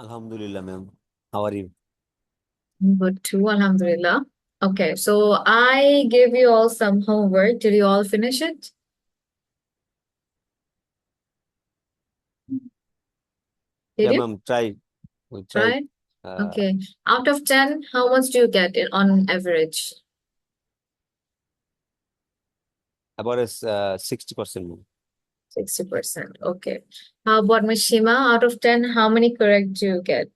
Alhamdulillah, ma'am. How are you? Good too, Alhamdulillah. Okay, so I gave you all some homework. Did you all finish it? Did Yeah, you? ma'am. Try. We tried. Right? Uh, Okay. Out of 10, how much do you get it on average? about as 60%. Ma'am. 60%. Okay. How about Mishima? Out of 10, how many correct do you get?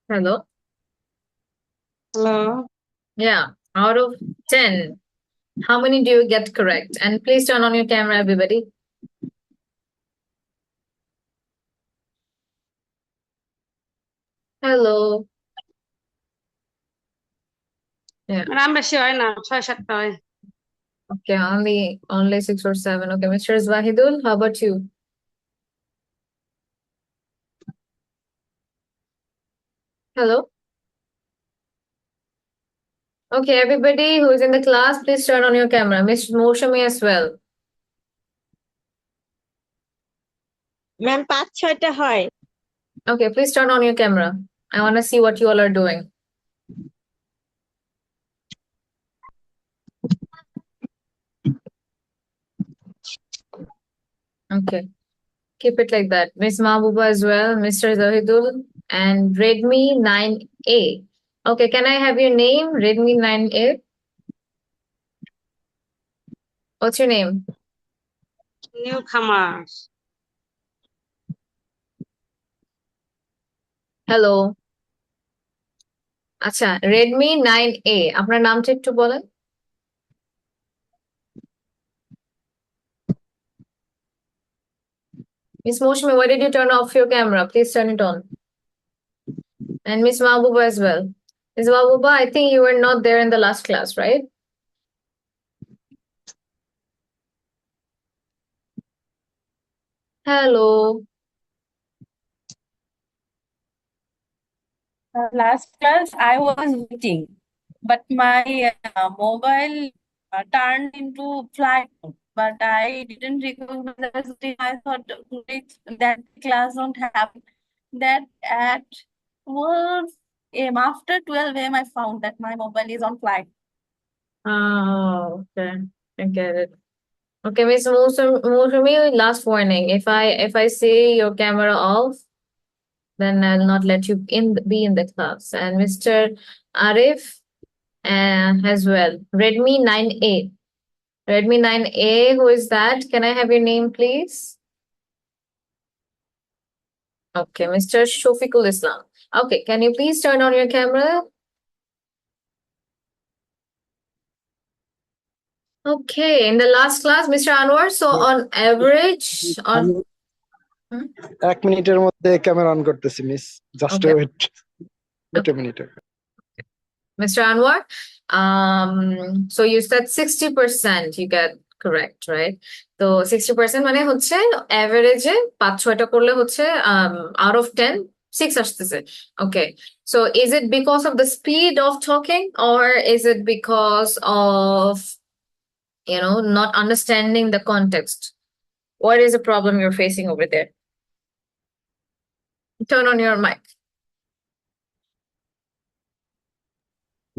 Hello? Hello. Yeah. Out of 10, how many do you get correct? And please turn on your camera, everybody. Hello. Yeah. নাম বেশি হয় না 6-7টা হয় Okay. Only 6 or 7. Okay. Mr. Zwahidul, how about you? Hello? Okay, everybody who is in the class, please turn on your camera. Miss Moshami as well. Ma'am 5-6টা হয়। Okay, please turn on your camera. I want to see what you all are doing. Okay, keep it like that. Miss Mahbuba as well, Mr. Zahidul, and Redmi 9A. Okay, can I have your name? Redmi 9A. What's your name? New খামার Hello. আচ্ছা, Redmi 9A. আপনার নামটা একটু বলেন। Miss Moshami, why did you turn off your camera? Please turn it on. And Miss Mahbuba as well. Miss Mahbuba, I think you were not there in the last class, right? Hello. Last class, I was waiting, but my mobile turned into flight mode, but I didn't recognize it. I thought that class don't happen. That at 12 a.m., after 12 a.m., I found that my mobile is on flight. Oh, okay. I get it. Okay, Miss Musumi, last warning. If I see your camera off, then I'll not let you be in the class. And Mr. Arif as well. Redmi 9A. Redmi 9A, who is that? Can I have your name, please? Okay, Mr. Shofikul Islam. Okay, can you please turn on your camera? Okay, in the last class, Mr. Anwar, so on average, on 1 মিনিটের মধ্যে camera on করতেছি miss just Okay. Wait a minute. Mr. Anwar, so you said 60% you get correct, right? So 60% মানে হচ্ছে average 5-6টা করলে হচ্ছে out of 10 6 আসতেছে. Okay, so is it because of the speed of talking, or is it because of not understanding the context? What is the problem you're facing over there? Turn on your mic.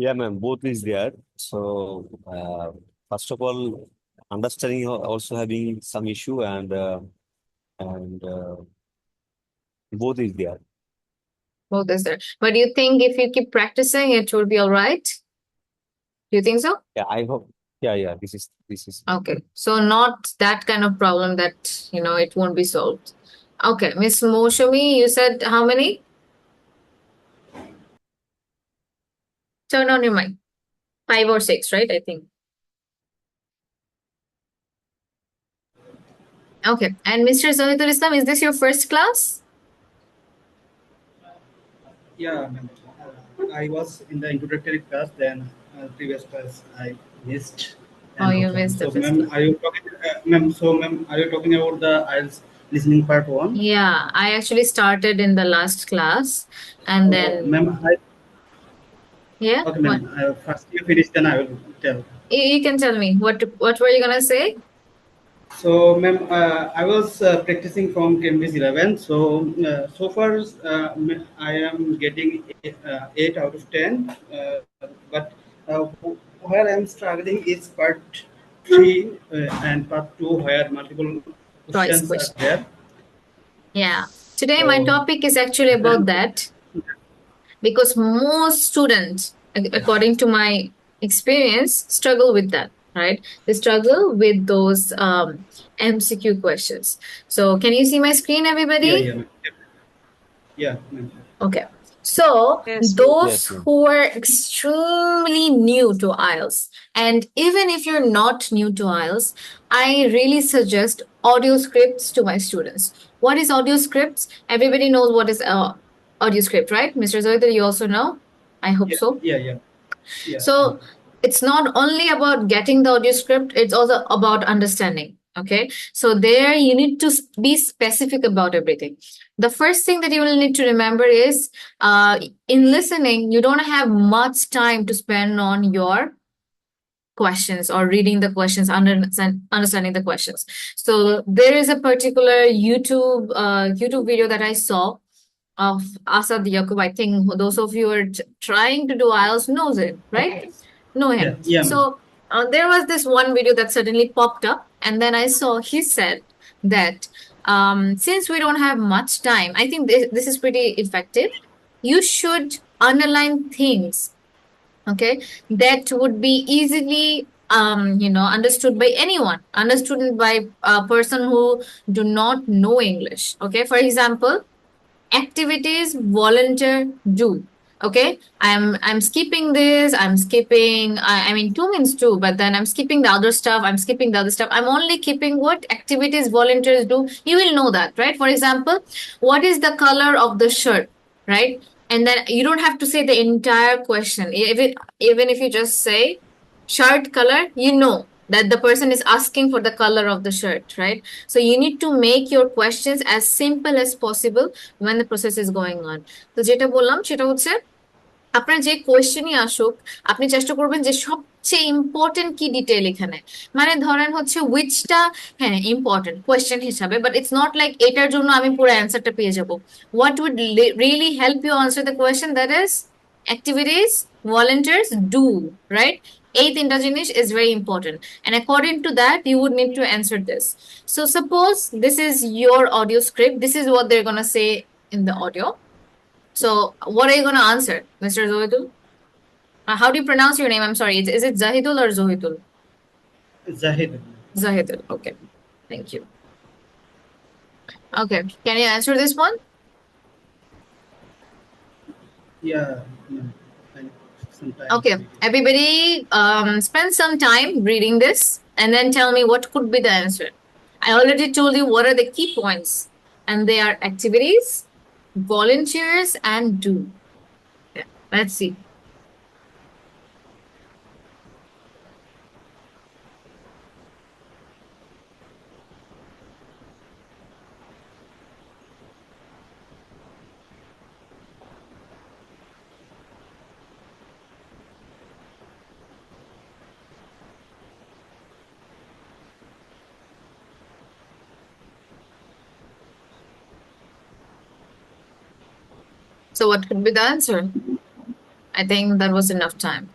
Yeah, ma'am. Both is there. So, first of all, understanding also having some issue, and both is there. Both is there. But do you think if you keep practicing, it will be all right? Do you think so? Yeah, I hope. Yeah. This is. Okay. So not that kind of problem that, it won't be solved. Okay. Miss Moshami, you said how many? Turn on your mic. 5 or 6, right? I think. Okay. And Mr. Zahidul Islam, is this your first class? Yeah, ma'am. I was in the introductory class, then previous class I missed. Oh, you missed So, the ma'am, first. Ma'am, so ma'am, are you talking about the IELTS listening part one? Yeah, I actually started in the last class, and then Ma'am, yeah, okay, what? ma'am. First you finish, then I will tell. You can tell me what were you gonna say? So, ma'am, I was practicing from Cambridge 11. So, so far, I am getting 8 out of 10. But where I am struggling is part 3 and part 2, where multiple Choice questions are question. there. Yeah. Today my So, topic is actually about that because most students, according to my experience, struggle with that, right? They struggle with those MCQ questions. So can you see my screen, yeah, everybody? yeah, ma'am. Yeah, ma'am. Okay. So Yes, ma'am. those Yes, ma'am. who are extremely new to IELTS, and even if you're not new to IELTS, I really suggest audio scripts to my students. What is audio scripts? Everybody knows what is audio script, right? Mr. Zoidal, you also know? I hope Yeah, so. yeah, yeah, yeah. So it's not only about getting the audio script, it's also about understanding. Okay. So there you need to be specific about everything. The first thing that you will need to remember is in listening, you don't have much time to spend on your questions or reading the questions, understanding the questions. So there is a particular YouTube video that I saw of Asad Yaqub. I think those of you who are trying to do IELTS knows it, right? Know Yeah, him. yeah, ma'am. So there was this one video that suddenly popped up, and then I saw he said that since we don't have much time, I think this is pretty effective. You should underline things, okay, that would be easily understood by anyone, understood by a person who do not know English. Okay, for example, activities volunteer do. Okay, I'm skipping this, I'm skipping I mean 2 means two, but then I'm skipping the other stuff, I'm skipping the other stuff, I'm only keeping what activities volunteers do. You will know that, right? For example, what is the color of the shirt, right? And then you don't have to say the entire question. Even if you just say shirt color, you know that the person is asking for the color of the shirt, right? So you need to make your questions as simple as possible when the process is going on. তো যেটা বললাম সেটা হচ্ছে আপনার যে কোয়েশ্চেনই আসুক, আপনি চেষ্টা করবেন যে সবচেয়ে ইম্পর্টেন্ট কি ডিটেইল এখানে, মানে ধরেন হচ্ছে উইচটা হ্যাঁ ইম্পর্টেন্ট কোয়েশ্চেন হিসাবে, বাট ইটস নট লাইক এটার জন্য আমি পুরো অ্যান্সারটা পেয়ে যাব। What would really help you answer the question, that is activities volunteers do, right? এই তিনটা জিনিস is very important, and according to that you would need to answer this. So suppose this is your audio script, this is what they're gonna say in the audio. So what are you gonna answer, Mr. Zohidul? How do you pronounce your name? I'm sorry, is it Zahidul or Zohidul? Zahid. Zahidul, okay, thank you. Okay, can you answer this one? Yeah, ma'am. Sometimes. Okay, everybody spend some time reading this and then tell me what could be the answer. I already told you what are the key points, and they are activities, volunteers, and do. Yeah, let's see. So what could be the answer? I think that was enough time.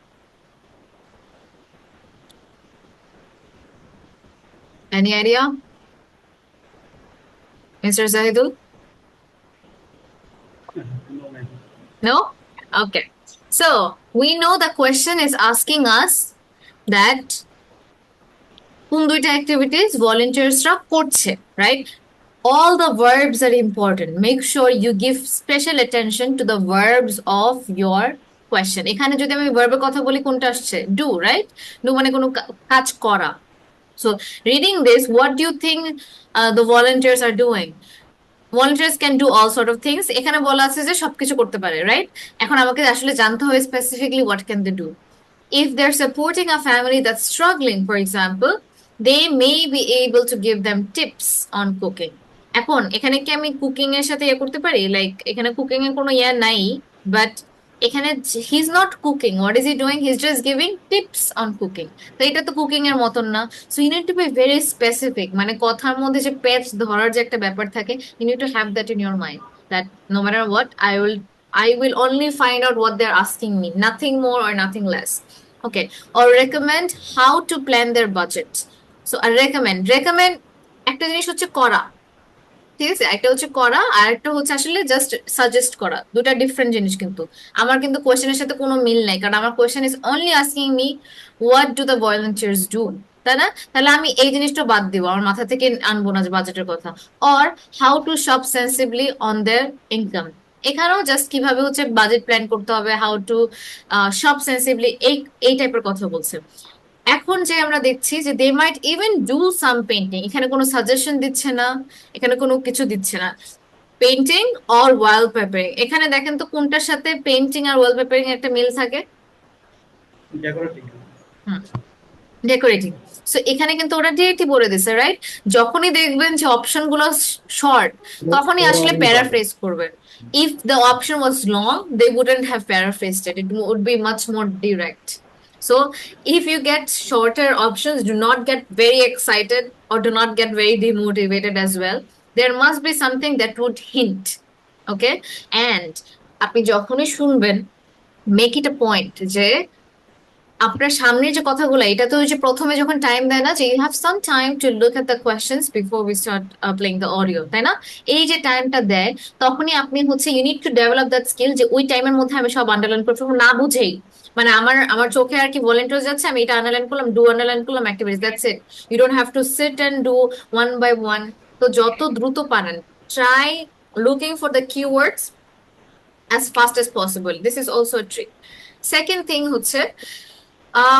Any idea? Mr. Zahidul? No, ma'am. No? Okay. So we know the question is asking us that কোন দুইটা activities volunteersরা করছে, right? All the verbs are important. Make sure you give special attention to the verbs of your question. এখানে যদি আমি verb এর কথা বলি কোনটা আসছে? Do, right? Do মানে কোনো কাজ করা. So reading this, what do you think the volunteers are doing? Volunteers can do all sort of things. এখানে বলা আছে যে সবকিছু করতে পারে, right? এখন আমাকে আসলে জানতে হবে specifically what can they do. If they're supporting a family that's struggling, for example, they may be able to give them tips on cooking. এখন এখানে কি আমি কুকিং এর সাথে ইয়ে করতে পারি, লাইক এখানে কুকিং এর কোনো ইয়ে নাই, বাট এখানে he is not cooking, what is he doing, he is just giving tips on cooking. তো এটা তো কুকিং এর মতন না। So you need to be very specific, মানে কথার মধ্যে যে প্যাচ ধরার যে একটা ব্যাপার থাকে, you need to have that in your mind, that no matter what I will only find out what they're asking me, nothing more or nothing less. Okay. Or recommend how to plan their budget. So I recommend একটা জিনিস হচ্ছে করা, ঠিক আছে, একটা হচ্ছে করা আর একটা হচ্ছে আসলে জাস্ট সাজেস্ট করা, দুটা ডিফারেন্ট জিনিস। কিন্তু আমার কিন্তু কোয়েশ্চেনের সাথে কোনো মিল নাই, কারণ আমার question is only asking me what do the volunteers do, তাই না? তাহলে আমি এই জিনিসটা বাদ দিব, আমার মাথা থেকে আনবো না যে বাজেটের কথা। Or how to shop sensibly on their income, এখানেও জাস্ট কিভাবে হচ্ছে বাজেট প্ল্যান করতে হবে, হাউ টু শপ সেন্সিবলি, এই টাইপের কথা বলছে। এখন যে আমরা দেখছি যে দে might even do some painting, এখানে কোনো সাজেশন দিচ্ছে না, এখানে কোনো কিছু দিচ্ছে না। পেন্টিং অর ওয়ালপেপারিং, এখানে দেখেন তো কোনটার সাথে পেন্টিং আর ওয়ালপেপারিং একটা মিল থাকে? ডেকোরেটিং। হুম, ডেকোরেটিং। সো এখানে কিন্তু ওরা ডিরেক্টলি বলে দিছে, রাইট? যখনই দেখবেন যে অপশন গুলো শর্ট, তখনই আসলে প্যারাফ্রেজ করবেন। If the option was long, they wouldn't have paraphrased it, it would be much more direct. So if you get shorter options, do not get very excited or do not get very demotivated as well. There must be something that would hint, okay? And আপনি যখনই শুনবেন, make it a point যে আপনার সামনের যে কথাগুলো, এটা তো ওই যে প্রথমে যখন টাইম দেয় না যে you have some time to look at the questions before we start playing the audio, তাই না? এই যে টাইমটা দেয়, তখনই আপনি হচ্ছে you need to develop that skill যে ওই টাইমের মধ্যে আমি সব আন্ডারলাইন করে ফেলবো, না বুঝেই, মানে আমার চোখে আর কি ভলেন্টিয়ার যাচ্ছে, আমি এটা আন্ডারলাইন করলাম, আন্ডারলাইন করলাম, activities, that's it. You don't have to sit and do one by one. তো যত দ্রুত পারেন, try looking for the keywords as fast as possible. This is also a trick. Second thing হচ্ছে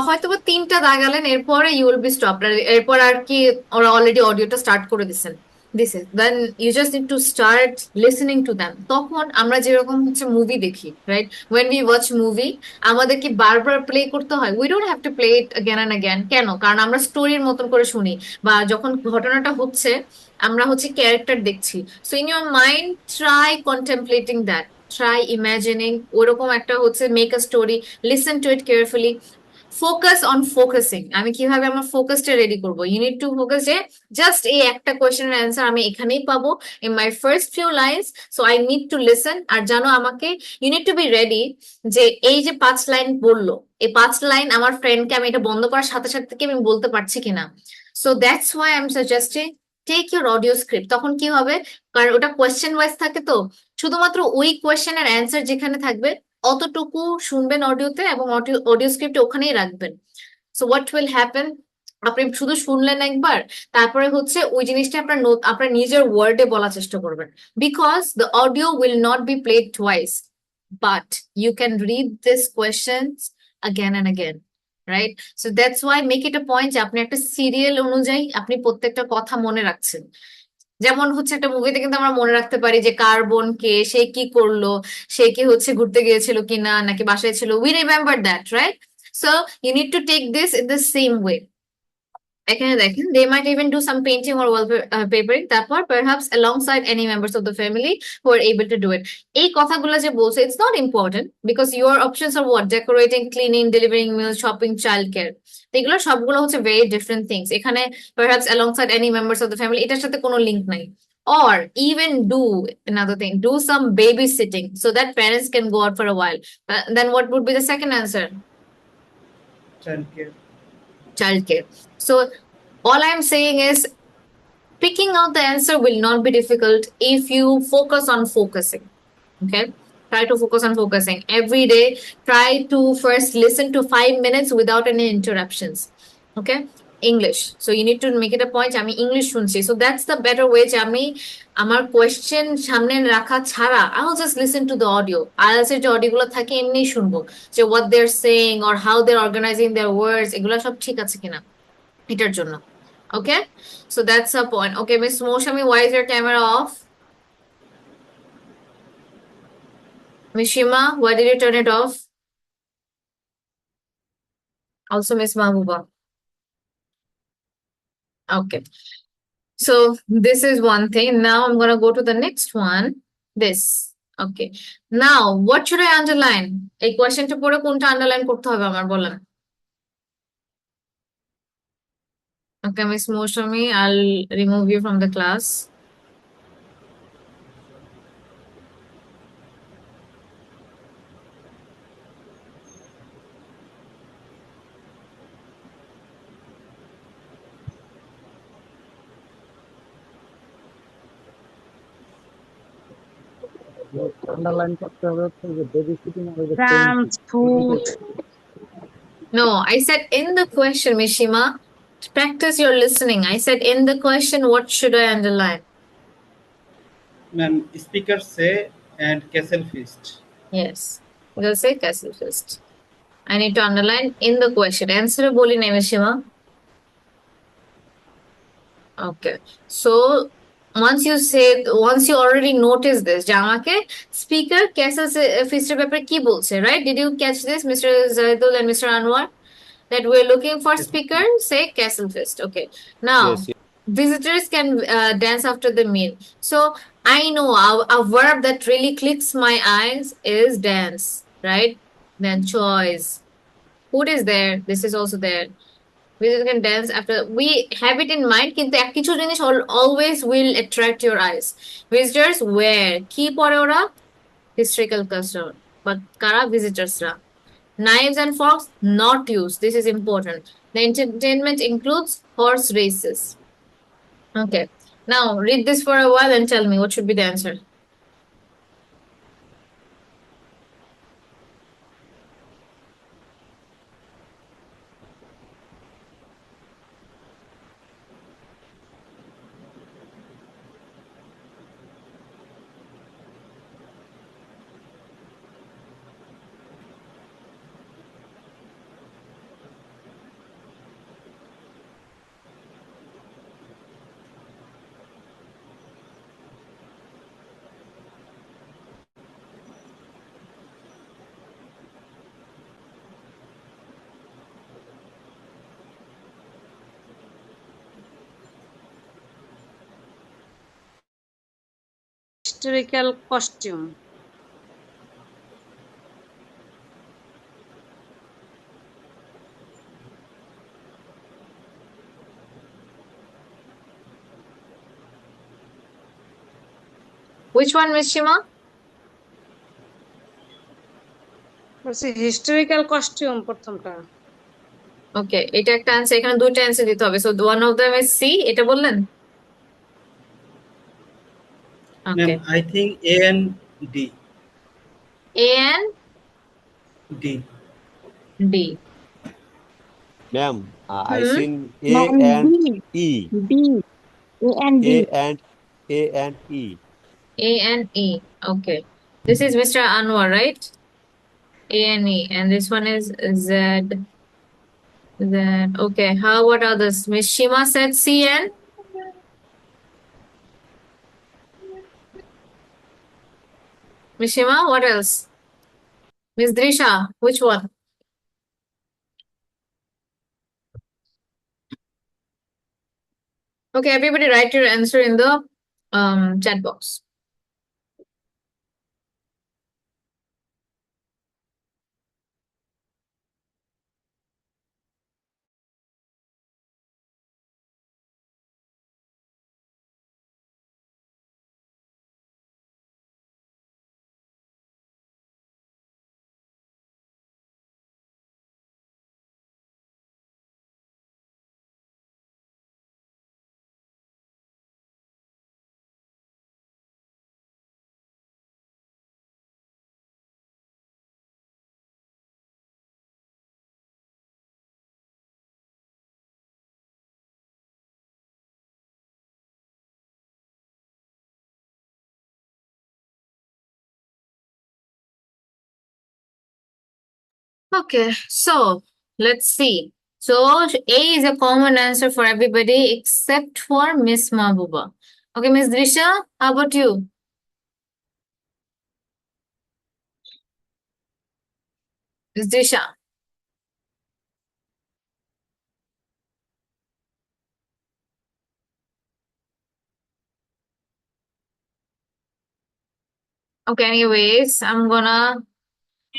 হয়তো বা 3টা দাগালেন, এরপরে ইউ উইল বি স্টপ, এরপর আর কি ওরা অলরেডি অডিওটা স্টার্ট করে দিচ্ছেন, this is then you just need to start listening to them. তখন আমরা যেরকম হচ্ছে মুভি দেখি, right, when we watch movie, আমাদের কি বারবার প্লে করতে হয়? We don't have to play it again and again. কেন? কারণ আমরা স্টোরির মতন করে শুনি, বা যখন ঘটনাটা হচ্ছে আমরা হচ্ছে ক্যারেক্টার দেখছি। So in your mind try contemplating that, try imagining ওরকম একটা হচ্ছে make a story, listen to it carefully, focus on focusing. আমি কিভাবে আমার ফোকাসটা রেডি করবো? ইউ নিড টু ফোকাস যে জাস্ট এই একটা কোয়েশ্চেনের অ্যান্সার আমি এখানেই পাবো in my first few lines, so I need to listen. আর জানো আমাকে, you need to be ready যে এই যে 5 লাইন বললো, এই 5 লাইন আমার ফ্রেন্ডকে আমি এটা বন্ধ করার সাথে সাথে কি আমি বলতে পারছি কিনা। So that's why I am suggesting take your audio script. তখন কি হবে, কারণ ওটা কোয়েশ্চেন ওয়াইজ থাকে, তো শুধুমাত্র ওই কোয়েশ্চেনের অ্যান্সার যেখানে থাকবে অতটুকু শুনবেন অডিওতে, এবং অডিও স্ক্রিপ্ট ওখানেই রাখবেন। সো হোয়াট উইল হ্যাপেন, আপনি শুধু শুনলেন একবার, তারপরে হচ্ছে ওই জিনিসটা আপনার নিজের ওয়ার্ডে বলার চেষ্টা করবেন, because the audio will not be played twice, but you can read this questions again and again, right? So that's why make it a point যে আপনি একটা সিরিয়াল অনুযায়ী আপনি প্রত্যেকটা কথা মনে রাখছেন। যেমন হচ্ছে একটা মুভিতে কিন্তু আমরা মনে রাখতে পারি যে কার বোন কে, সে কি করলো, সে কি হচ্ছে ঘুরতে গিয়েছিল কিনা নাকি বাসায় ছিল, we remember that, right? So you need to take this in the same way. এখানে দেখেন they might even do some painting or wallpapering, তারপর perhaps alongside any members of the family who are able to do it. এই কথাগুলো যে বলছে, it's not important because your options are what, decorating, cleaning, delivering meal, shopping, child care. এগুলো সবগুলো হচ্ছে very different things. এখানে perhaps alongside any members of the family, এটার সাথে কোনো লিঙ্ক নাই। Or even do another thing, do some babysitting so that parents can go out for a while. Then what would be the second answer? Childcare. Childcare. So all I'm saying is picking out the answer will not be difficult if you focus on focusing. Okay, try to focus on focusing every day. Try to first listen to 5 minutes without any interruptions. Okay, English, so you need to make it a point আমি English শুনছি, so that's the better way যে আমি আমার question সামনে রাখা ছাড়া I will just listen to the audio. IELTS এর যে অডিও গুলো থাকে এমনি শুনবো যে what they're saying or how they're organizing their words, এগুলো সব ঠিক আছে কিনা এটার জন্য। Okay, so that's a point. Okay, Miss Moshami, why is your camera off? Mishima, why did you turn it off? Also, Miss Mahbuba. Okay. So this is one thing. Now I'm gonna go to the next one. This. Okay. Now, what should I underline? এই কোয়েশ্চেনটা পড়ে কোনটা underline করতে হবে আমার বলেন? Okay, Miss Moshami, I'll remove you from the class. Underline করতে হবে হচ্ছে যে বেবি সিটিং আর যে ট্রান্সফুট No, I said in the question, Mishima. Practice your listening. I said in the question, what should I underline? Ma'am, speaker say and castle feast. Yes. We'll say castle first. I need to underline in the question. Answer boli nahi, Mishima. Okay. So once you already notice this, যে আমাকে speaker castle feast এর ব্যাপারে কি বলছে, right? Did you catch this, Mr. Zaidul and Mr. Anwar? That we're looking for Yes. speaker, say castle feast. Okay. Now, Yes, yes. visitors can dance after the meal. So I know a verb that really clicks my eyes is dance, right? Then choice. Food is there. This is also there. Visitors can dance after. We have it in mind. কিন্তু এক কিছু জিনিস always will attract your eyes. Visitors wear. কি পরে ওরা? Historical custom. But কারা? Visitors রা. Knives and forks not used. This is important. The entertainment includes horse races. Okay. Now read this for a while and tell me what should be the answer. historical costume. Which one, Miss Shima? বলছি historical costume প্রথমটা। Okay, এটা একটা answer, এখানে দুইটা answer দিতে হবে। So one of them is C, এটা বললেন? Okay. Ma'am, I think A and D. A and D. D. Ma'am, I Hmm? seen A Ma'am, and B. E. B. A and A B. and A and E. A and E. Okay. This is Mr. Anwar, right? A and E. And this one is Z. Z. Okay. How about others? Miss Shima said C and Miss Shima, what else? Miss Drisha, which one? Okay, everybody write your answer in the chat box. Okay, so let's see. So A is a common answer for everybody except for Miss Mahbuba. Okay, Miss Drisha, how about you? Miss Drisha. Okay, anyways, I'm gonna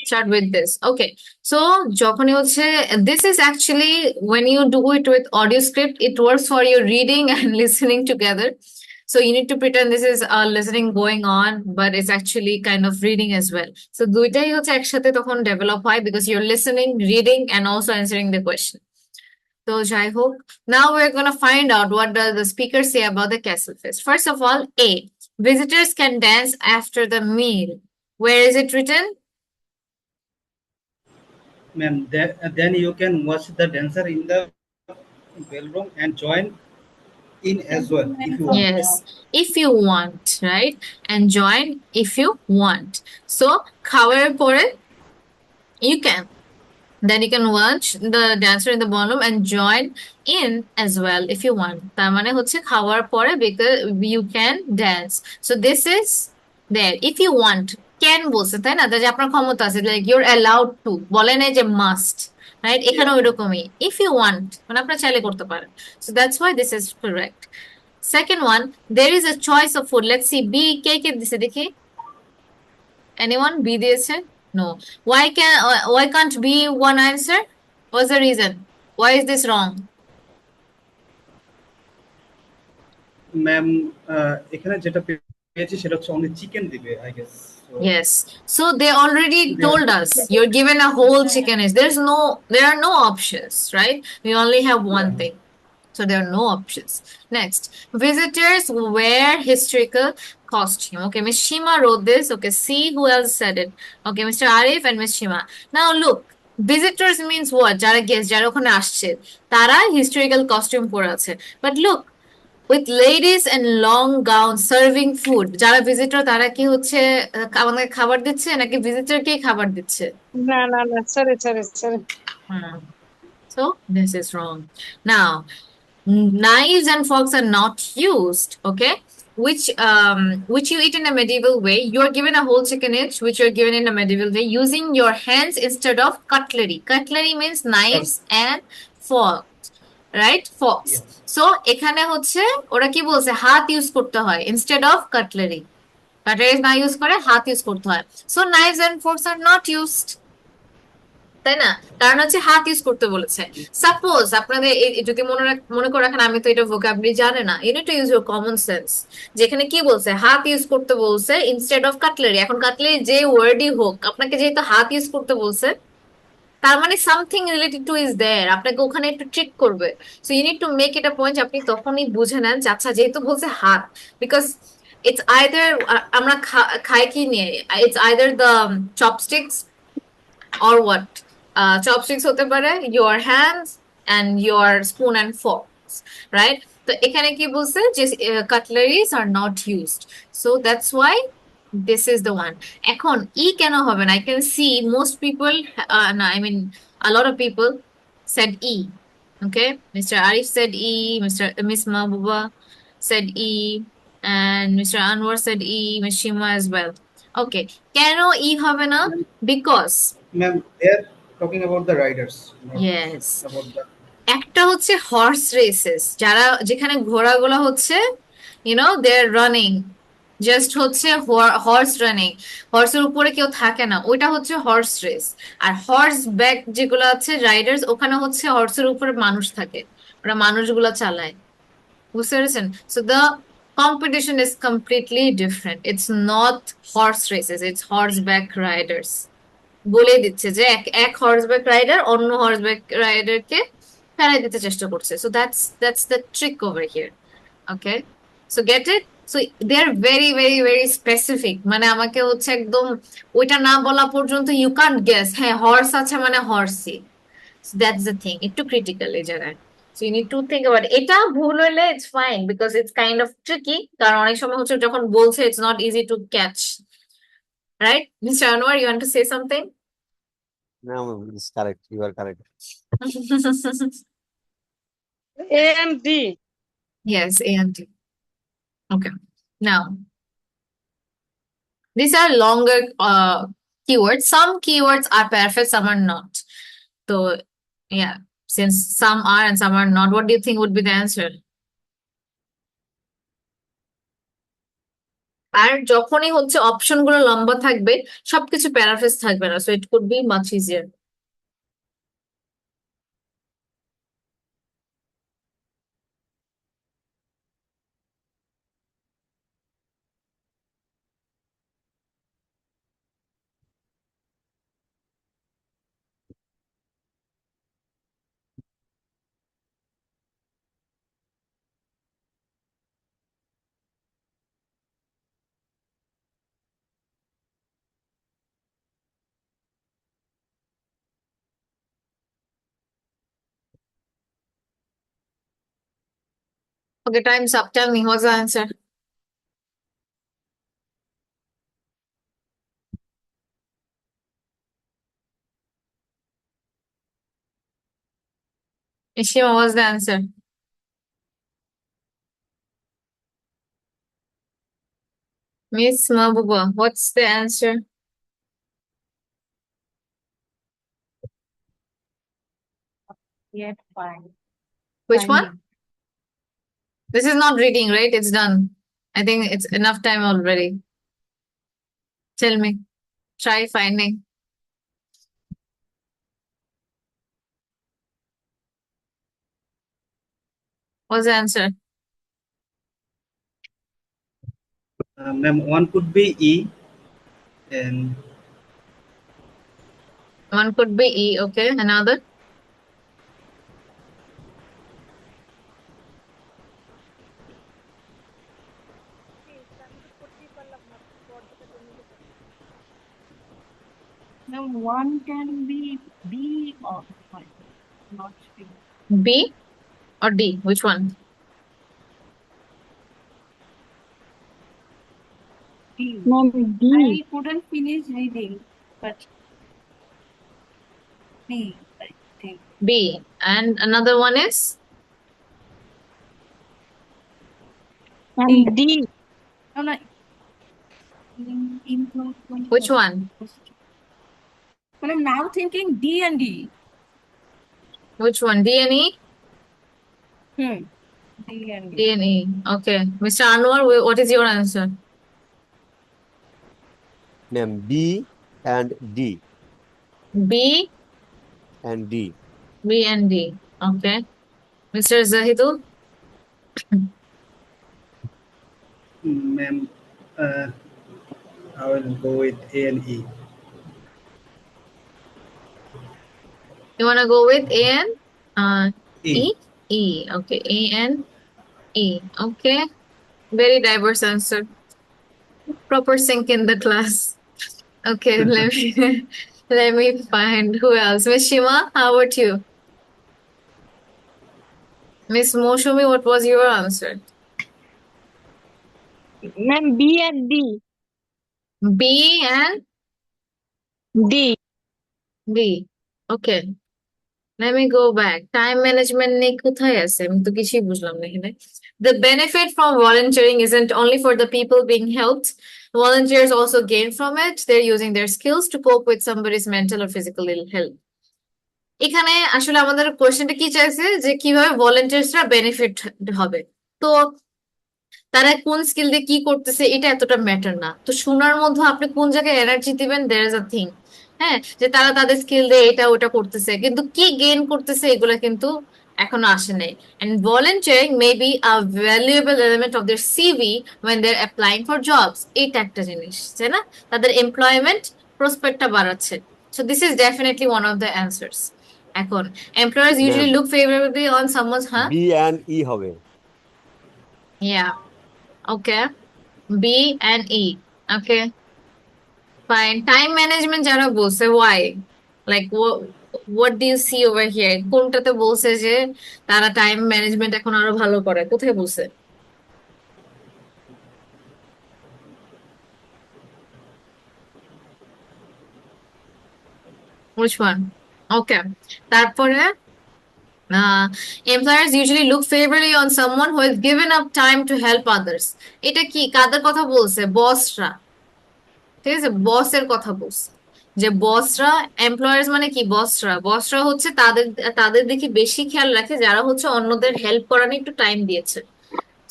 start with this. Okay, so যখনই হচ্ছে, this is actually when you do it with audio script, it works for your reading and listening together. So you need to pretend this is listening going on, but it's actually kind of reading as well. So দুইটাই হচ্ছে একসাথে তখন develop হয় because you're listening, reading, and also answering the question. So যাই হোক, now we're gonna find out what does the speaker say about the castle fest. First of all, A, visitors can dance after the meal. Where is it written? Ma'am, then you can watch the dancer in the ballroom and join in as well if you want. Yes, if you want, right? And join if you want. So, খাওয়ার পরে you can. Then you can watch the dancer in the ballroom and join in as well if you want. তার মানে হচ্ছে খাওয়ার পরে because you can dance. So this is there. If you want, can বলছে তাই না? যে আপনার ক্ষমতা আছে, like you're allowed to. বলে নাই যে must. Right? এখানেও এরকমই. If you want, মানে আপনার চাইলে করতে পারেন. So that's why this is correct. Second one, there is a choice of food. Let's see, B কে কে দিছে দেখি? Anyone? B দিয়েছে? No. Why can't be one answer? What's the reason? Why is this wrong? Ma'am এখানে যেটা পেয়েছি সেটা হচ্ছে only chicken দিবে I guess. So, Yes. So they already told us you're given a whole chicken. There are no options, right? We only have one thing. So there are no options. Next, visitors wear historical costume. Okay, Miss Shima wrote this. Okay, see who else said it. Okay, Mr. Arif and Miss Shima. Now look, visitors means what? যারা guest, যারা ওখানে আসছে, তারা historical costume পরে আছে. But look, with ladies and long gown serving food, যারা visitor তারা কি হচ্ছে আমাদের খাবার দিচ্ছে নাকি visitor কে খাবার দিচ্ছে? না না না sorry sorry sorry So this is wrong. Now, knives and forks are not used, okay? Which you eat in a medieval way. You are given a whole chicken each, which you are given in a medieval way, using your hands instead of cutlery. Cutlery means knives and forks, right? Forks. Yes. So এখানে হচ্ছে ওরা কি বলছে, হাত use করতে হয় instead of cutlery. Cutlery না use করে হাত ইউজ করতে হয়. So knives and forks are not used. তাই না? কারণ হচ্ছে হাত ইউজ করতে বলেছে। সাপোজ আপনাদের যদি মনে করে রাখেন আমি তো এটা ভোকাবুলারি জানে না, you need to use your common sense. যেখানে কি বলছে, হাত ইউজ করতে বলছে ইনস্টেড অফ কাটলারি। এখন কাটলারি যে ওয়ার্ডই হোক, আপনাকে যেহেতু হাত ইউজ করতে বলছে, তার মানে something related to is there, আপনাকে ওখানে একটু ট্রিক করবে। So you need to make it a point, আপনি তখনই বুঝে নেন যে আচ্ছা যেহেতু বলছে হাত, বিকজ ইটস আইদার আমরা খাই কি নিয়ে, it's either the chopsticks or what? Chopsticks hote pare your hands and your spoon and forks, right? So এখানে কি বলছে যে cutleries are not used, so that's why this is the one. এখন E কেন হবে না? I can see most people, no, I mean a lot of people said E. Okay, Mr. Arif said E, Miss Mahbuba said E, and Mr. Anwar said E, Miss Shima as well. Okay, কেন E হবে না? Because ma'am, they're talking about the riders, not yes, about the. একটা হচ্ছে horse races, যেখানে ঘোড়াগুলো হচ্ছে they're running, just হচ্ছে horse running, হর্সের উপরে কেউ থাকে না, ওইটা হচ্ছে হর্স রেস। আর হর্স ব্যাক যেগুলো আছে রাইডার্স, ওখানে হচ্ছে হর্সের উপরে মানুষ থাকে, ওরা মানুষগুলো চালায়, বুঝতে পেরেছেন? So the competition is completely different, it's not horse races, it's horse back Riders. বলে দিচ্ছে যে এক হর্সব্যাক রাইডার অন্য হর্সব্যাক রাইডারকে ফেলাই দিতে চেষ্টা করছে। So that's the trick over here. Okay, so get it? So they are very very very specific, মানে আমাকে হচ্ছে একদম ওইটা না বলা পর্যন্ত ইউ কান্ট গেস, হ্যাঁ হর্স আছে মানে হর্সই। সো দ্যাটস দ্য থিং, একটু ক্রিটিক্যাল এই জায়গায়। So you need to think about it. এটা ভুল হইলে it's fine because it's kind of tricky, কারণ অনেক সময় হচ্ছে যখন বলছে it's not easy to catch, right? Mister Anwar, you want to say something? No, it's correct. You are correct. A and D. Yes, A and D. Okay. Now, these are longer keywords. Some keywords are perfect, some are not. So, yeah, since some are and some are not, what do you think would be the answer? আর যখনই হচ্ছে option গুলো লম্বা থাকবে সবকিছু paraphrase থাকবে না, so it could be much easier. Okay, time's up. Tell me, what's the answer? Ishima, what's the answer? Miss Mabuba, what's the answer? Yet fine. Which one? Finding. This is not reading, right? It's done. I think it's enough time already. Tell me. Try finding. What's the answer? Ma'am, one could be E, and One could be E, okay. Another? Now one can be B or fine, not B. B or D? Which one? D. Ma'am, D. I couldn't finish reading, but B, I think. B. And another one is? Ma'am, D. No, no. In Which one? But I'm now thinking D and D. Which one? D and E? D and D. D and E. Okay. Mr. Anwar, what is your answer? Ma'am, B and D B, and D. B and D. Okay. Mr. Zahidul? ma'am, I will go with A and E. You want to go with A and E. E? E. Okay. A and E. Okay. Very diverse answer. Proper sync in the class. Okay. Let me find who else. Miss Shima, how about you? Miss Moshumi, what was your answer? Ma'am, B and D. B and D. D. Okay. Let me go back. Time management নিয়ে কোথায় আছে? আমি তো কিছুই বুঝলাম না এখানে। The benefit from volunteering isn't only for the people being helped. Volunteers also gain from it. They're using their skills to cope with somebody's mental or physical ill health. এখানে আসলে আমাদের কোয়েশ্চেনটা কি চাইছে যে কিভাবে ভলান্টিয়ার্সরা বেনিফিট হবে। তো তারা কোন স্কিল দিয়ে কি করতেছে এটা এতটা ম্যাটার না। তো শোনার মধ্যে আপনি কোন জায়গায় এনার্জি দিবেন, দেয়ার ইজ আ থিং। হ্যাঁ, যে তারা তাদের স্কিল দিয়ে এটা ওটা করতেছে, কিন্তু কি গেইন করতেছে এগুলা কিন্তু এখনো আসে নাই। And volunteering may be a valuable element of their CV when they are applying for jobs. এইটা একটা জিনিস, তাই না? তাদের এমপ্লয়মেন্ট প্রসপেক্টটা বাড়াচ্ছে। So this is definitely one of the answers. এখন employers usually Ma'am, look favourably on someone's, হ্যাঁ, B and E হবে। ইয়া, ওকে, B and E. Okay, fine. Time management যারা বলছে, why? Like what do you see over here? কোনটাতে বলছে যে তারা time management এখন আরো ভালো করে? কোথায় বলছে? Which one? Okay. তারপরে employers usually look favorably on someone who has given up time to help others. এটা কি কাদের কথা বলছে? বসরা, ঠিক আছে, বসের কথা বলছে যে বসরা, এমপ্লয়ার্স মানে কি, বসরা, বসরা হচ্ছে তাদের তাদের দিকে বেশি খেয়াল রাখে যারা হচ্ছে অন্যদের হেল্প করার একটু টাইম দিয়েছে।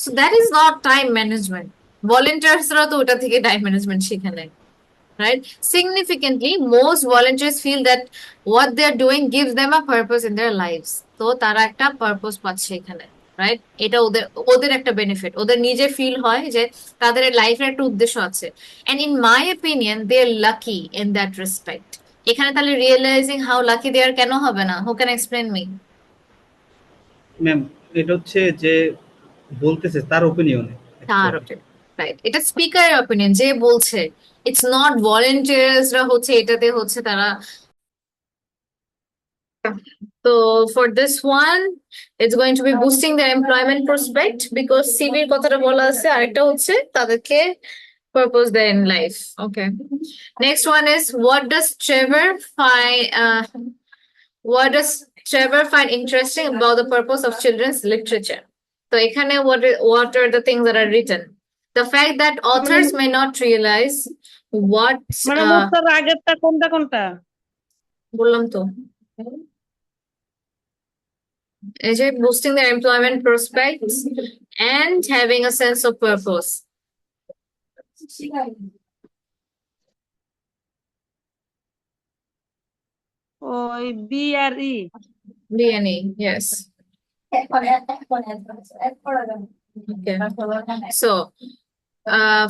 So that is not time management. ভলেন্টিয়ার্সরা তো ওটা থেকে টাইম ম্যানেজমেন্ট শিখে নেয়, right? Significantly, most volunteers feel that what they're doing gives them a purpose in their lives. তো তারা একটা পারপোজ পাচ্ছে এখানে, রাইট? এটা ওদের ওদের একটা বেনিফিট, ওদের নিজে ফিল হয় যে তাদের লাইফের একটা উদ্দেশ্য আছে। And in my opinion they are lucky in that respect. এখানে তাহলে realising how lucky they are কেন হবে না? Who can explain me? Ma'am, এটা হচ্ছে যে বলতেছে তার ওপিনিয়নে তার অ্যাকচুয়ালি। রাইট, এটা স্পিকারের অপিনিয়ন, যে বলছে। ইটস নট ভলেন্টিয়ার্সরা হচ্ছে এটাতে হচ্ছে তারা। So for this one, it's going to be boosting their employment prospect because CV এর কথাটা বলা আছে, আরেকটা হচ্ছে তাদেরকে purpose দেয় in life. Okay. Next one is what does Trevor find interesting about the purpose of children's literature? So এখানে what are the things that are written? The fact that authors may not realize what মানে মোস্তার আগেরটা কোনটা কোনটা? বললাম তো, এই যে boosting their employment prospects and having a sense of purpose. ওই B R E. DNA, yes. Okay. So,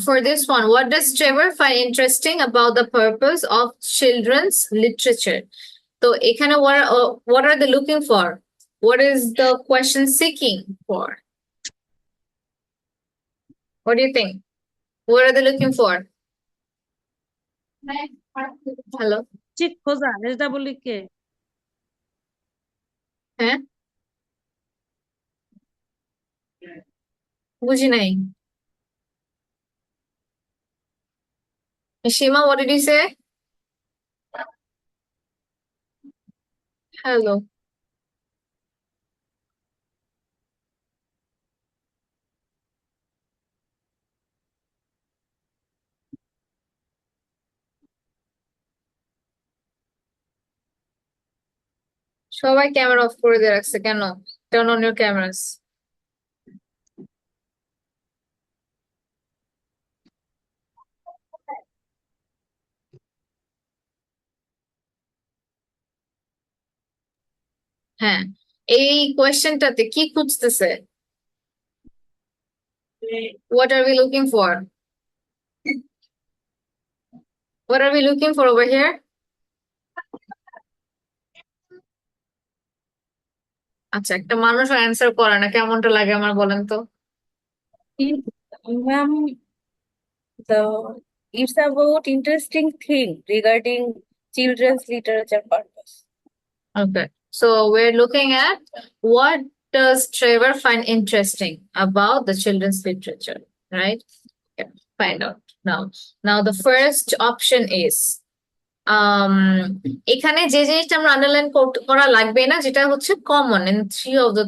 for this one, what does Trevor find interesting about the purpose of children's literature? So, ekhane what are they looking for? What is the question seeking for? What do you think? What are they looking for? Hello? চিট খোঁজা, এটা বলি কে? হ্যাঁ, বুঝি নাই। Shima, what did you say? Hello. সবাই camera off করে দিয়ে রাখছে কেন? Turn on your cameras. হ্যাঁ, এই কোয়েশ্চেনটাতে কি খুঁজতেছে? What are we looking for? What are we looking for over here? আচ্ছা, একটা মানুষ অ্যান্সার করে না, কেমনটা লাগে আমার বলেন তো? Ma'am, it's about interesting thing regarding children's literature purpose. Okay, so we're looking at what does Trevor find interesting about the children's literature, right? Okay, find out now. Now the first option is এখানে যে জিনিসটা আমরা underline করা লাগবে না, যেটা হচ্ছে common in three of the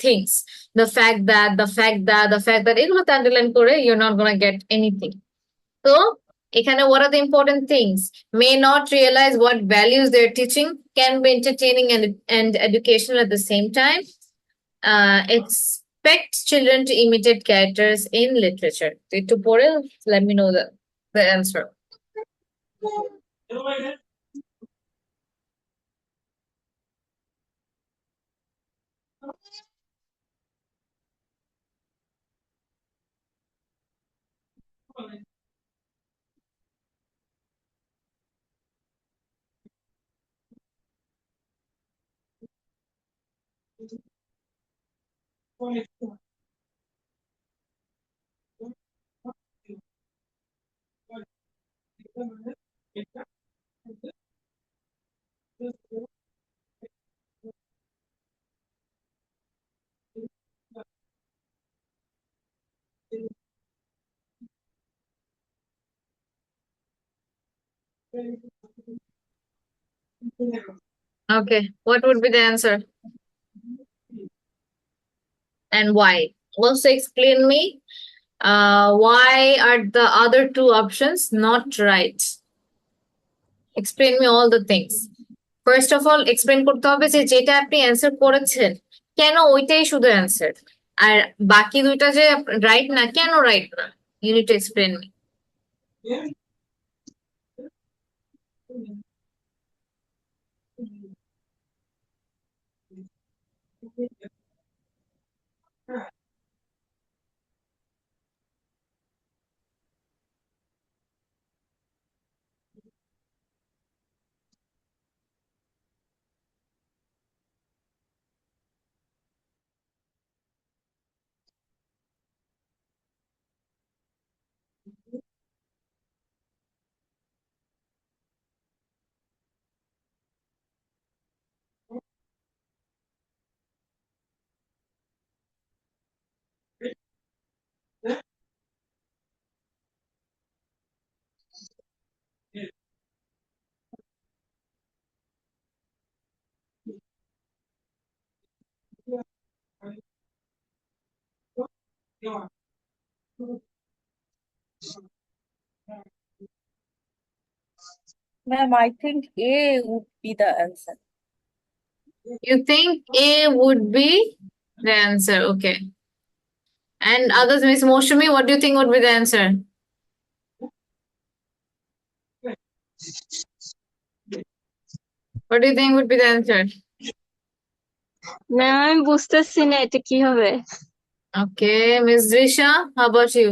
things, the fact that, the fact that, the fact that, এগুলোতে আন্ডারলাইন করে your not gonna gate anything. তো এখানে what are the important things? May not realize what values they're teaching, can be entertaining and educational at the same time, expect children to imitate characters in literature. তো একটু পরে let me know the answer. Okay, what would be the answer? And why? Also explain me why are the other two options not right? Explain me all the things. First of all, explain করতে হবে যে যেটা আপনি answer করেছেন কেন ওইটাই শুধু answer, আর বাকি দুইটা যে রাইট না, কেন রাইট না? You need to explain me. Ma'am, I think A would be the answer. You think A would be the answer, okay. And others, Miss Moshumi, what do you think would be the answer? What do you think would be the answer? Ma'am আমি বুঝতেছি না এটা কি হবে। Okay, Miss Drisha, how about you?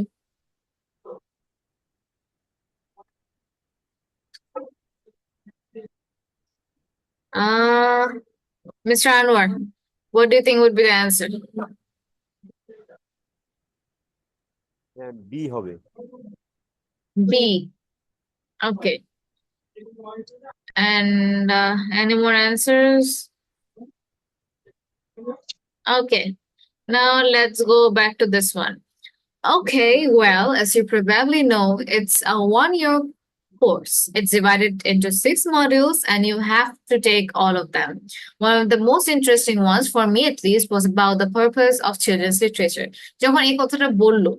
Uh, Mr. Anwar, what do you think would be the answer? B হবে। B. Okay. And any more answers? Okay. Now let's go back to this one. Okay, well, as you probably know, it's a 1 year course. It's divided into 6 modules, and you have to take all of them. One of the most interesting ones, for me at least, was about the purpose of children's literature. যখন এই কথাটা বললো,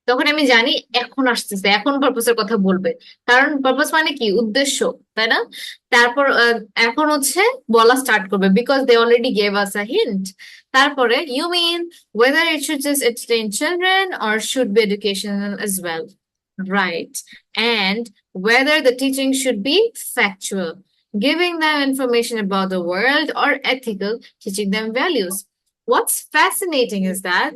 তখন আমি জানি এখন আসতেছে, এখন পারপাসের কথা বলবে। কারণ পারপাস মানে কি? উদ্দেশ্য, তাই না? তারপর এখন হচ্ছে বলা স্টার্ট করবে, because they already gave us a hint. তারপরে you mean whether it should just entertain children or should be educational as well, right? And whether the teaching should be factual, giving them information about the world, or ethical, teaching them values. What's fascinating is that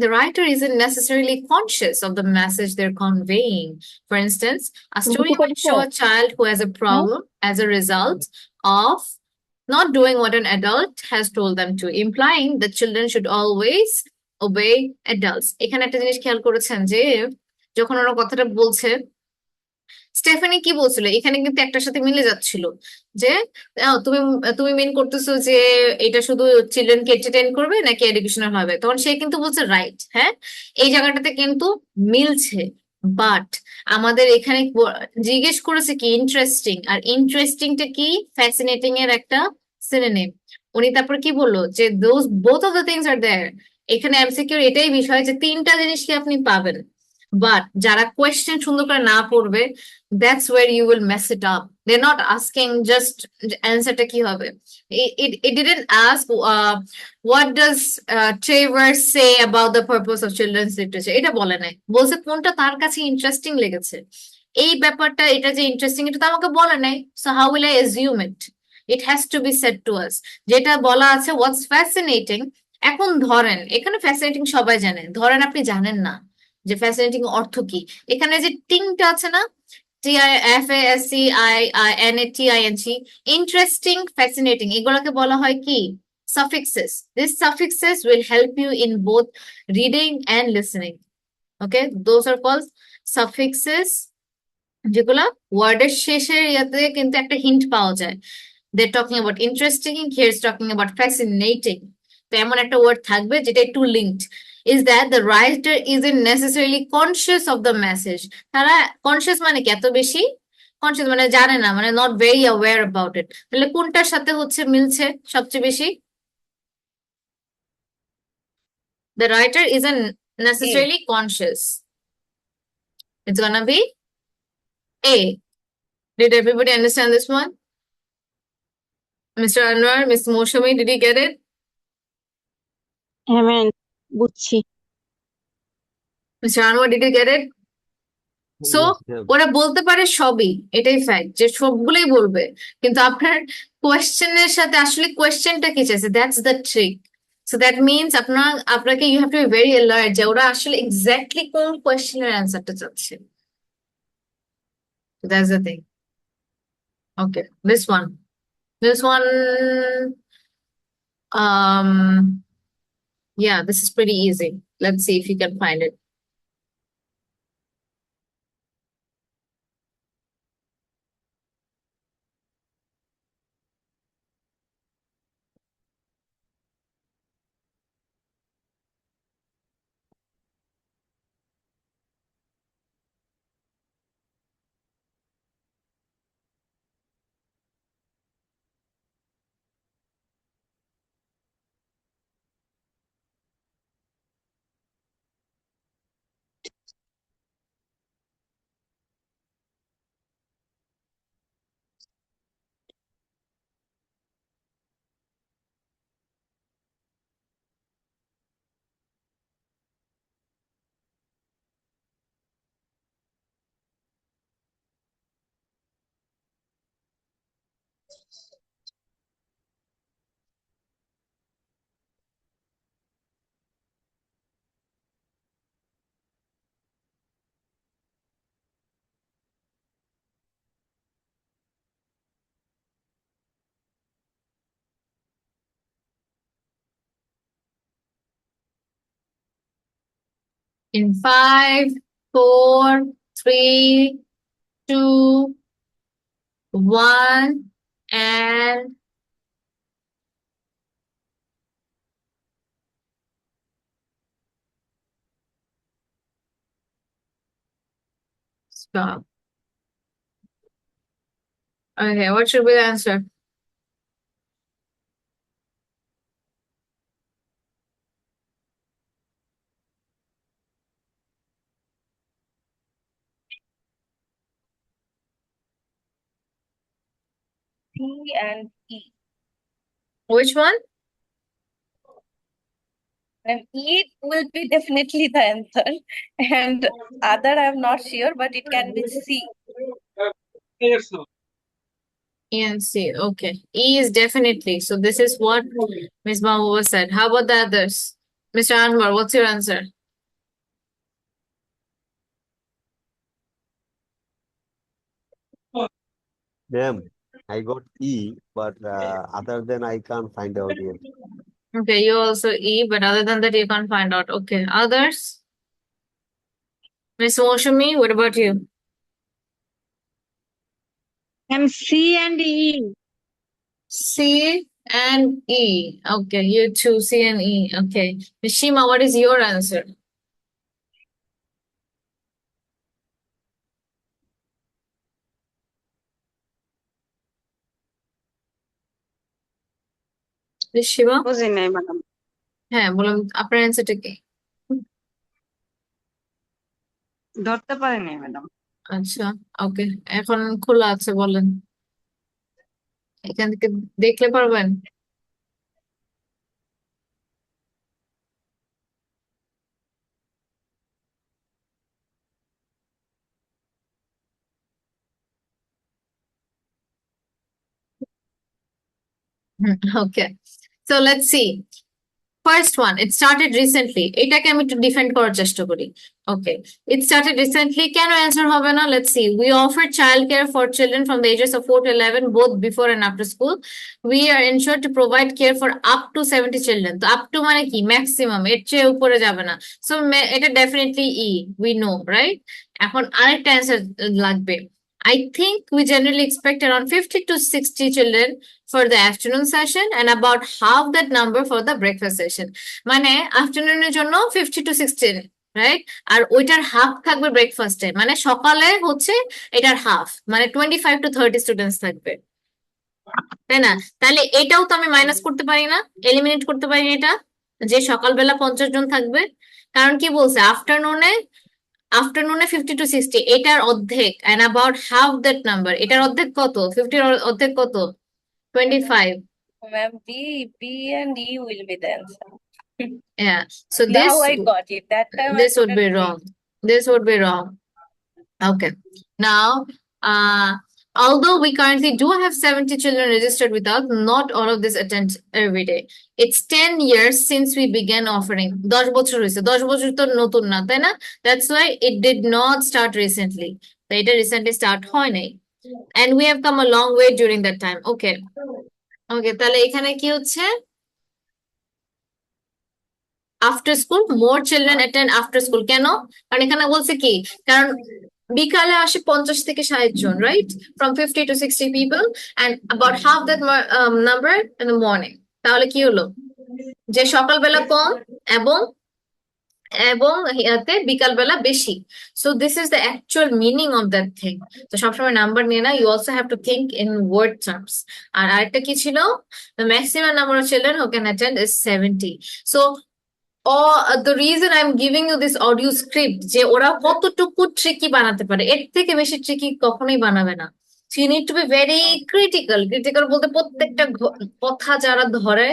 the writer isn't necessarily conscious of the message they're conveying. For instance, a story might show a child who has a problem as a result of not doing what an adult has told them to, implying that children should always obey adults. এখানে একটা জিনিস খেয়াল করেছেন যে যখন ওরা কথাটা বলছে, স্টেফানি কি বলছিল এখানে কিন্তু একটার সাথে মিলে যাচ্ছিল যে তুমি তুমি মেন করতেছো যে এটা শুধু চিলড্রেনকে এন্টারটেইন করবে নাকি এডুকেশনাল হবে, তখন সে কিন্তু বলছে রাইট, হ্যাঁ এই জায়গাটাতে কিন্তু মিলছে। বাট আমাদের এখানে জিজ্ঞেস করেছে কি ইন্টারেস্টিং, আর ইন্টারেস্টিংটা কি? ফ্যাসিনেটিং এর একটা সিনোনিম। উনি তারপর কি বললো যে those both of the things are there. এখানে এমসিকিউর এটাই বিষয় যে তিনটা জিনিস কি আপনি পাবেন, বাট যারা কোয়েশ্চেন সুন্দর করে না পড়বে, that's where you will mess it up. They're not asking just answer টা কি হবে। It didn't ask what does Trevor say about the purpose of children's literature, এটা বলে নাই, বলছে কোনটা তার কাছে ইন্টারেস্টিং লেগেছে। এই ব্যাপারটা এটা যে ইন্টারেস্টিং এটা তো আমাকে বলে নাই, so how will I assume it? It has to be said to us. যেটা বলা আছে what's fascinating, এখন ধরেন এখানে ফ্যাসিনেটিং সবাই জানে, ধরেন আপনি জানেন না যে ফ্যাসিনেটিং অর্থ কি। এখানে যে টিংটা আছে না, TIFASCINATING, ইন্টারেস্টিং, ফ্যাসিনেটিং, এগুলোকে বলা হয় কি? Suffixes. These suffixes will help you in both reading and listening. Okay, those are called suffixes, যেগুলা ওয়ার্ডের শেষে ইয়াতে কিন্তু একটা হিন্ট পাওয়া যায়। They're talking about interesting, here's talking about fascinating. তো এমন একটা ওয়ার্ড থাকবে যেটা একটু linked. Is that the writer isn't necessarily conscious of the message. তারা কনসিয়াস মানে কি? এত বেশি কনসিয়াস মানে জানে না, মানে not very aware about it. তাহলে কোনটার সাথে হচ্ছে মিলছে সবচেয়ে বেশি? The writer isn't necessarily conscious. It's gonna be A. Did everybody understand this one? Mr. Anwar, Miss Moshami, did you get it? হ্যাঁ ম্যাম বুঝছি। Mr. Anwar, did you get it? So Yes, ma'am. ওরা বলতে পারে সবই, এটাই fact যে সবগুলোই বলবে, কিন্তু আপনার কোয়েশ্চেনের সাথে আসলে কোয়েশ্চেনটা কি চাইছে, that's the trick. So that means আপনাকে you have to be very alert যে ওরা আসলে এক্স্যাক্টলি কোন কোয়েশ্চেনের অ্যান্সারটা চাচ্ছে। That's the thing. Okay, this one um yeah, this is pretty easy. Let's see if you can find it. In 5, 4, 3, 2, 1, and stop. Okay, what should be the answer? C and E. Which one? And E will be definitely the answer. And other I'm not sure, but it can be C. E and C. Okay. E is definitely. So this is what Ms. Mahbooba said. How about the others? Mr. Anwar, what's your answer? Ma'am, I got E, but other than I can't find out yet. Okay, you also E, but other than that, you can't find out. Okay. Others? Ms. Moshumi, what about you? C and E. C and E. Okay, you two, C and E. Okay. Ms. Shima, what is your answer? Ms. Shiva? বুঝি নাই madam. হ্যাঁ, বলুন আপনার অ্যান্সারটা কি? ধরতে পারি নাই ম্যাডাম। আচ্ছা, ওকে, এখন খোলা আছে, বলেন। এখান থেকে দেখলে পারবেন? Okay, so let's see. First one, it started recently. এটাকে আমি একটু ডিফেন্ড করার চেষ্টা করি। Okay, it started recently. কেন অ্যান্সার হবে না? Let's see. We offer childcare for children from the ages of 4 to 11, both before and after school. We are ensured to provide care for up to 70 children. তো up to মানে কি? Maximum, এর চেয়ে উপরে যাবে না। So এটা definitely E, we know, right? এখন আরেকটা অ্যান্সার লাগবে। I think we generally expect around 50 to 60 children for the afternoon session and about half that number for the breakfast session. মানে আফটারনুনের জন্য 50 to 60, রাইট? আর ওইটার হাফ থাকবে ব্রেকফাস্টে, মানে সকালে হচ্ছে এটার হাফ, মানে 25 to 30 স্টুডেন্টস থাকবে, তাই না? তাহলে এটাও তো আমি মাইনাস করতে পারি না, এলিমিনেট করতে পারি এটা, যে সকালবেলা 50 জন থাকবে। কারণ কি বলছে, আফটারনুনে 50 to 60, এটার অর্ধেক, and about half that number, এটার অর্ধেক কত? 50 এর অর্ধেক কত? 25. Ma'am, B and E will be the answer. Yeah, so Now I got it. That time I this would be couldn't wrong. think. This would be wrong. Okay. Now, although we currently do have 70 children registered with us, not all of this attend every day. It's 10 years since we began offering. 10 বছর হয়েছে 10 বছর তো নতুন না তাই না? That's why it did not start recently. So এটা recently start হয় নাই. And we have come a long way during that time. Okay. Okay, তাহলে এখানে কি হচ্ছে? After school, more children attend after school. কেন? কারণ এখানে বলছে কি? কারণ বিকালে আসে 50 থেকে 60 জন, right? From 50 to 60 people and about half that number in the morning. তাহলে কি হলো? যে সকালবেলা কম এবং এবং ইয়াতে বিকালবেলা বেশি. So this is the actual meaning of that thing. তো সবসময় নাম্বার নিয়ে না, you also have to think in word terms. আর আরেকটা কি ছিল? The maximum number of children who can attend is 70. So the reason I'm giving you this audio script যে ওরা কতটুকু ট্রিকি বানাতে পারে এর থেকে বেশি ট্রিকি কখনোই বানাবে না. So you need to be very critical. Critical বলতে প্রত্যেকটা কথা যারা ধরে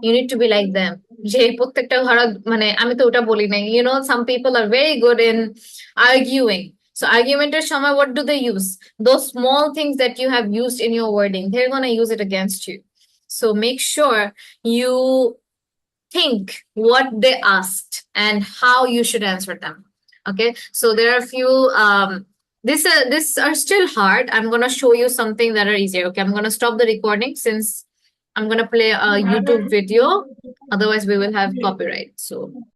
you need to be like them. যে প্রত্যেকটা ধরা মানে আমি তো ওটা বলি নাই. You know, some people are very good in arguing. So argumenটের সময় what do they use? Those small things that you have used in your wording, they're gonna use it against you. So make sure you think what they asked and how you should answer them. Okay, so there are a few this are still hard. I'm gonna show you something that are easier. Okay, I'm gonna stop the recording since I'm gonna play a YouTube video, otherwise we will have copyright. So